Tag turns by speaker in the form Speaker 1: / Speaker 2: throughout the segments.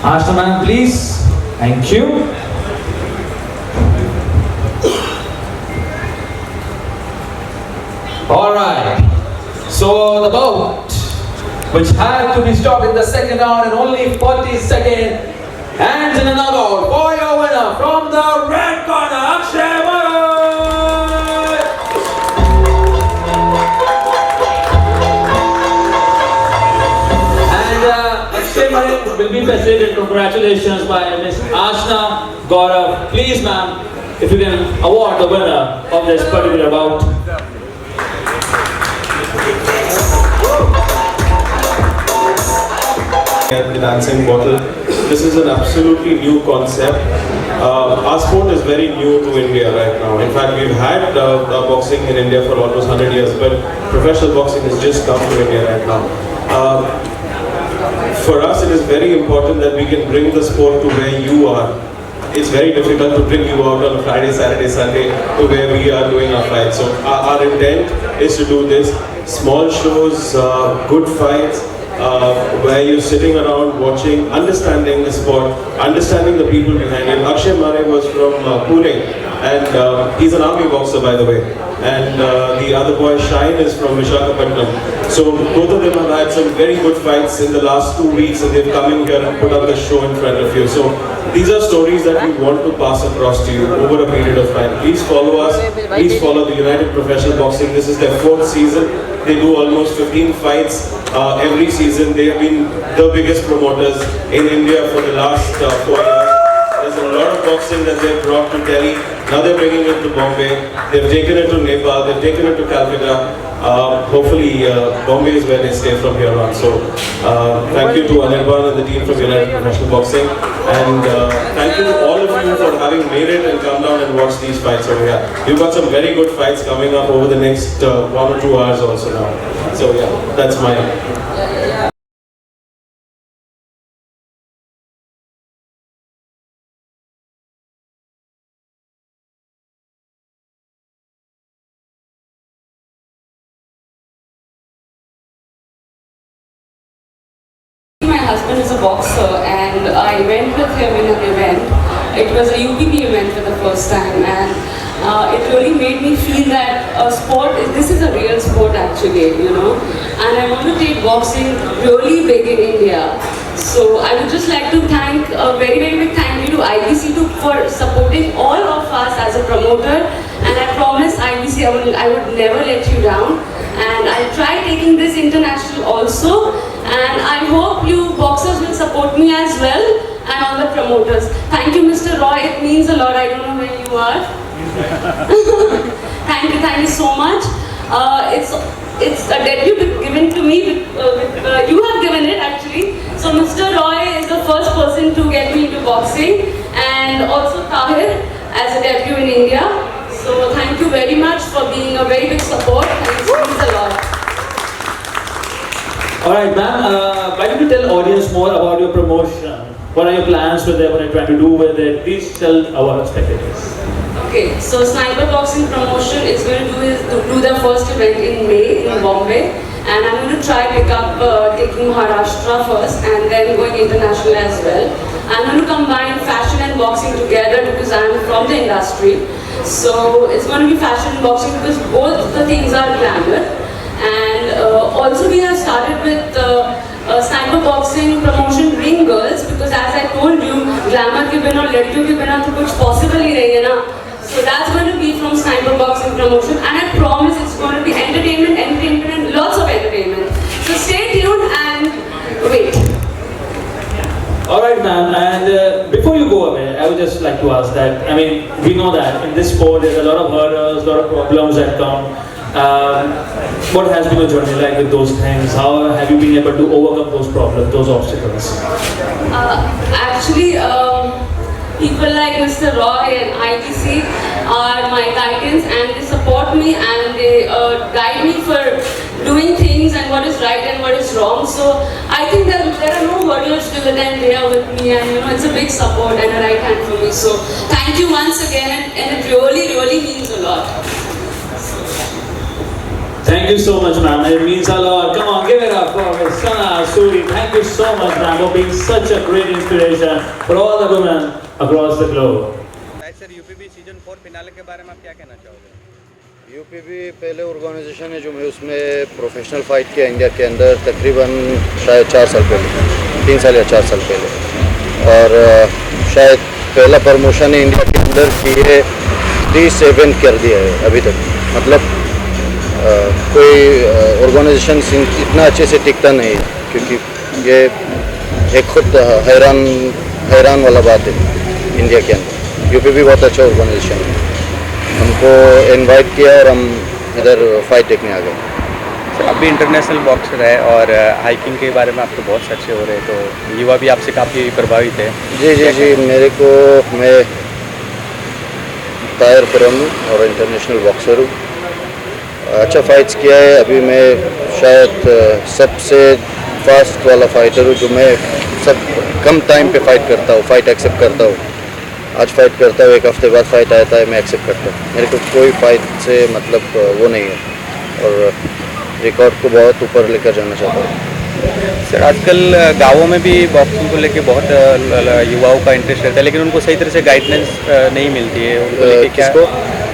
Speaker 1: Ashna ma'am, please. Thank you. Alright. So the boat, which had to be stopped in the second round in only 40 seconds, ends in a knockout for your winner from the red corner, Akshay Murray. And Akshay Murray will be facilitated. Congratulations by Miss Ashna Gaurav. Please, ma'am, if you can award the winner of this particular bout.
Speaker 2: The dancing bottle. This is an absolutely new concept. Our sport is very new to India right now. In fact, we've had boxing in India for almost 100 years, but professional boxing has just come to India right now. For us, it is very important that we can bring the sport to where you are. It's very difficult to bring you out on a Friday, Saturday, Sunday to where we are doing our fights. So our intent is to do this. Small shows, good fights, where you're sitting around watching, understanding the sport, understanding the people behind it. Akshay Murray was from Pune, and he's an army boxer, by the way. And the other boy, Shine, is from Visakhapatnam. So both of them have had some very good fights in the last 2 weeks, and they've come in here and put up the show in front of you. So these are stories that we want to pass across to you over a period of time. Please follow us. Please follow the United Professional Boxing. This is their 4th season. They do almost 15 fights every season. They have been the biggest promoters in India for the last 4 years. There's a lot of boxing that they've brought to Delhi. Now they're bringing it to Bombay. They've taken it to Nepal. They've taken it to Calcutta. Hopefully, Bombay is where they stay from here on. So, thank you to Anirban and the team from United Professional Boxing. And thank you to all of you for having made it and come down and watch these fights over here. We've got some very good fights coming up over the next 1 or 2 hours also now. So, yeah, that's my...
Speaker 3: My husband is a boxer and I went with him in an event. It was a UPP event for the first time, and it really made me feel that this is a real sport actually, you know. And I want to take boxing really big in India. So I would just like to thank a very, very big thank you to IBC for supporting all of us as a promoter. And I promise IBC I would never let you down. And I'll try taking this international also. And I hope you boxers will support me as well, and all the promoters. Thank you, Mr. Roy. It means a lot. I don't know where you are. Thank you so much. It's a debut given to me. You have given it actually. So Mr. Roy is the first person to get me into boxing, and also Tahir as a debut in India. So thank you very much for being a very big support, and it means a lot.
Speaker 1: Alright, ma'am, why don't you tell audience more about your promotion? What are your plans with it? What are you trying to do with it? Please tell our spectators.
Speaker 3: Okay, so Sniper Boxing Promotion is going to do their first event in May in Bombay, and I'm going to try pick up taking Maharashtra first and then going international as well. I'm going to combine fashion and boxing together because I'm from the industry. So it's going to be fashion and boxing because both the things are glamour. And also we have started with Sniper Boxing Promotion Ring Girls, because as I told you, glamour के बिना लड़कियों के बिना तो कुछ possible ही नहीं है ना. So that's going to be from Sniper Boxing Promotion, and I promise it's going to be entertainment and lots of entertainment. So stay tuned and wait.
Speaker 1: Alright, ma'am, and before you go away, I would just like to ask that, I mean, we know that in this sport there's a lot of hurdles, a lot of problems that come. What has been your journey like with those things? How have you been able to overcome those problems, those obstacles?
Speaker 3: Actually, people like Mr. Roy and ITC are my guidance, and they support me and they guide me for doing things and what is right and what is wrong. So I think that there are no hurdles till the time they are with me, and you know, it's a big support and a right hand for me. So thank you once again, and it really, really means a lot.
Speaker 1: Thank Thank you so much, ma'am. It means a lot. Come on, give it up for Miss Sana Suri. Thank you so much, ma'am, for being such a great inspiration for all the women across the globe.
Speaker 4: Sir UPB season 4 finale के बारे में आप क्या कहना चाहोगे?
Speaker 5: यूपीबी पहले organisation है जो मैं उसमें प्रोफेशनल फ़ाइट किया इंडिया के अंदर तकरीबन शायद 4 साल पहले, 3 साल या 4 साल पहले, और शायद पहला प्रमोशन है इंडिया के अंदर किए 30 इवेंट कर दिया है अभी तक। मतलब कोई ऑर्गेनाइजेशन इतना अच्छे से टिकता नहीं है, क्योंकि ये एक खुद हैरान वाला बात है इंडिया के अंदर। यूपीबी बहुत अच्छा ऑर्गेनाइजेशन है, हमको इनवाइट किया और हम इधर फाइट देखने आ गए।
Speaker 4: सर आप भी इंटरनेशनल बॉक्सर है और हाइकिंग के बारे में आप तो बहुत अच्छे हो रहे हैं, तो युवा भी आपसे काफ़ी प्रभावित है।
Speaker 5: जी, मैं ताहिर खुरम हूँ और इंटरनेशनल बॉक्सर हूँ। अच्छा फाइट्स किया है। अभी मैं शायद सबसे फास्ट वाला फाइटर हूँ जो मैं सब कम टाइम पे फाइट करता हूँ, फाइट एक्सेप्ट करता हूँ। आज फाइट करता हूँ, 1 हफ्ते बाद फाइट आता है, मैं एक्सेप्ट करता हूँ। मेरे को कोई फाइट से मतलब वो नहीं है और रिकॉर्ड को बहुत ऊपर लेकर जाना चाहता हूँ।
Speaker 4: सर आजकल गाँवों में भी बॉक्सिंग को लेके बहुत युवाओं का इंटरेस्ट रहता है, लेकिन उनको सही तरह से गाइडेंस नहीं मिलती है। उनको लेके क्या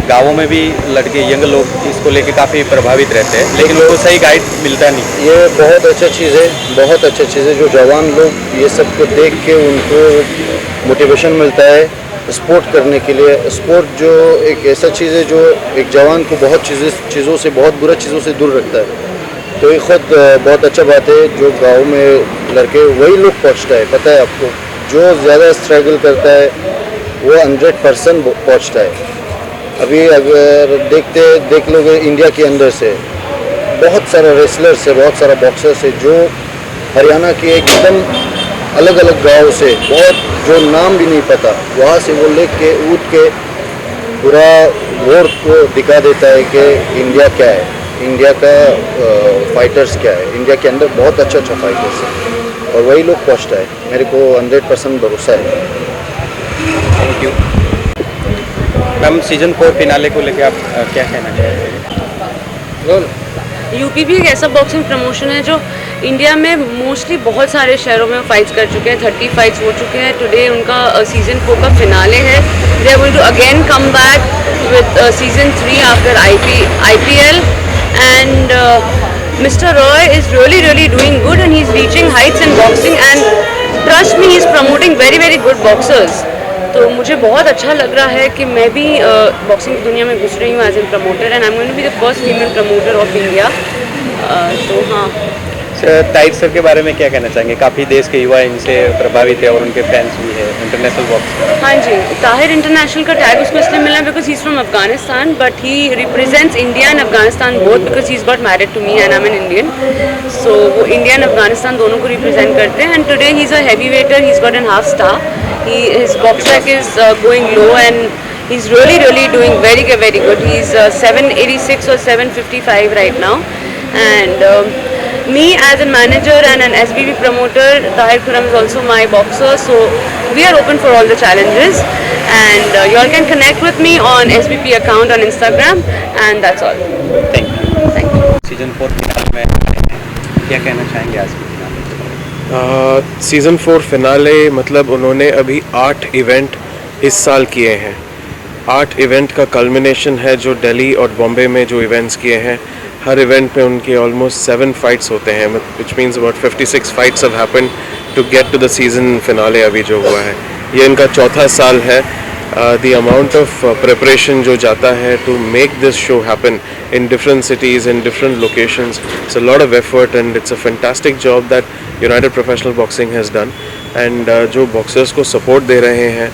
Speaker 4: गाँवों में भी लड़के यंग लोग इसको लेके काफ़ी प्रभावित रहते हैं, लेकिन उनको सही गाइड मिलता नहीं।
Speaker 5: ये बहुत अच्छा चीज़ है, बहुत अच्छा चीज़ है। जो जवान लोग ये सब को देख के उनको मोटिवेशन मिलता है स्पोर्ट करने के लिए। स्पोर्ट जो एक ऐसा चीज़ है जो एक जवान को बहुत चीज़ों से, बहुत बुरा चीज़ों से दूर रखता है। तो ये खुद बहुत अच्छा बात है जो गाँव में लड़के वही लोग पहुँचता है। पता है आपको, जो ज़्यादा स्ट्रगल करता है वो 100% पहुँचता है। अभी अगर देख लोगे इंडिया के अंदर से बहुत सारा रेसलर्स है, बहुत सारा बॉक्सर्स है जो हरियाणा के एकदम अलग अलग गांव से, बहुत जो नाम भी नहीं पता, वहाँ से वो लेके कूद के पूरा वर्ल्ड को दिखा देता है कि इंडिया क्या है, इंडिया का फाइटर्स क्या है। इंडिया के अंदर बहुत अच्छा फाइटर्स है और वही लोग पहुँचता है। मेरे को 100% भरोसा है।
Speaker 4: Thank you ma'am. Season 4 finale को लेके आप क्या कहना चाहेंगे?
Speaker 3: यूपीबी एक ऐसा बॉक्सिंग प्रमोशन है जो इंडिया में मोस्टली बहुत सारे शहरों में फाइट्स कर चुके हैं। 30 फाइट्स हो चुके हैं। टुडे उनका सीजन 4 का फिनाले है। They are going to again come back with season 3 after IPL and Mr. Roy is really doing good and he's reaching heights in boxing and trust me, he's promoting very good boxers. तो मुझे बहुत अच्छा लग रहा है कि मैं भी बॉक्सिंग की दुनिया में घुस रही हूँ as an promoter and I am going to be the first female promoter of India. तो हाँ
Speaker 4: सर, ताहिर सर के बारे में क्या कहना चाहेंगे? काफ़ी देश के युवा इनसे प्रभावित है और उनके फैंस भी है इंटरनेशनल बॉक्स।
Speaker 3: हाँ जी, ताहिर इंटरनेशनल का टैग उसको इसलिए मिला because he is from Afghanistan, but he represents India and Afghanistan both because he is got married to me and I am an Indian. So वो इंडिया एंड अफगानिस्तान दोनों को रिप्रेजेंट करते हैं and today he is a heavy weighter, he is got an half star, his box track is going low and he's really doing very good. He's 786 or 755 right now and me as a manager and an SBB promoter, Tahir Khurram is also my boxer, so we are open for all the challenges and you all can connect with me on SBP account on Instagram and that's all.
Speaker 4: Thank you. Season 4 finale में क्या कहना चाहेंगे आज के finale?
Speaker 2: Season 4 finale मतलब उन्होंने अभी 8 event इस साल किए हैं। 8 इवेंट का कल्मिनेशन है जो दिल्ली और बॉम्बे में जो इवेंट्स किए हैं। हर इवेंट में उनके ऑलमोस्ट 7 फाइट्स होते हैं, which means about 56 fights have happened to get to the season finale अभी जो हुआ है। ये इनका चौथा साल है। The amount of preparation जो जाता है to make this show happen in different cities, in different locations, it's a lot of effort and it's a fantastic job that United Professional Boxing has done and जो boxers को support दे रहे हैं।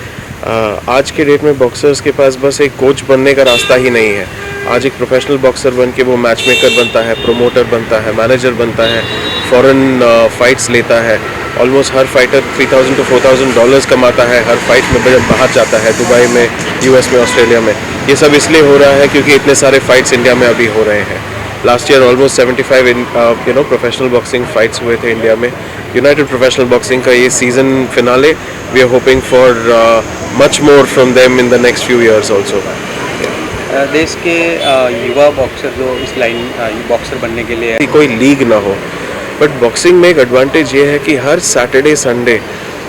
Speaker 2: आज के date में boxers के पास बस एक कोच बनने का रास्ता ही नहीं है। आज एक प्रोफेशनल बॉक्सर बन के वो मैच मेकर बनता है, प्रोमोटर बनता है, मैनेजर बनता है, फॉरेन फाइट्स लेता है। ऑलमोस्ट हर फाइटर $3,000 to $4,000 कमाता है हर फाइट में जब बाहर जाता है, दुबई में, US में, ऑस्ट्रेलिया में। ये सब इसलिए हो रहा है क्योंकि इतने सारे फाइट्स इंडिया में अभी हो रहे हैं। Last year almost 75 professional boxing fights हुए थे इंडिया में। यूनाइटेड प्रोफेशनल बॉक्सिंग का ये season finale, we are hoping for much more from them in the next few years also.
Speaker 4: देश के युवा बॉक्सर जो इस लाइन बॉक्सर बनने के लिए
Speaker 2: कि कोई लीग ना हो, बट बॉक्सिंग में एक एडवांटेज ये है कि हर सैटरडे संडे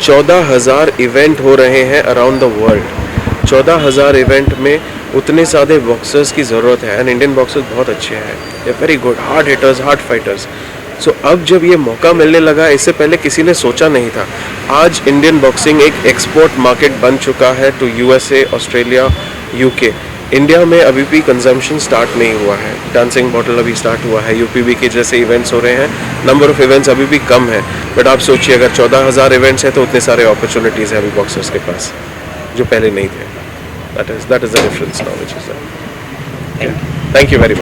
Speaker 2: 14,000 इवेंट हो रहे हैं अराउंड द वर्ल्ड। 14,000 इवेंट में उतने सारे बॉक्सर्स की ज़रूरत है एंड इंडियन बॉक्सर्स बहुत अच्छे हैं, they very good, hard hitters, hard fighters. So अब जब ये मौका मिलने लगा, इससे पहले किसी ने सोचा नहीं था। आज इंडियन बॉक्सिंग एक एक्सपोर्ट मार्केट बन चुका है to USA, Australia, UK। India में अभी भी कंजम्पशन स्टार्ट नहीं हुआ है, डांसिंग बॉटल अभी स्टार्ट हुआ है, UPB के जैसे इवेंट्स हो रहे हैं, नंबर ऑफ इवेंट्स अभी भी कम है। बट आप सोचिए अगर 14,000 इवेंट्स हैं तो उतने सारे अपॉर्चुनिटीज़ हैं अभी बॉक्सर्स के पास जो पहले नहीं थे। That is the difference now which is that. Thank you very much.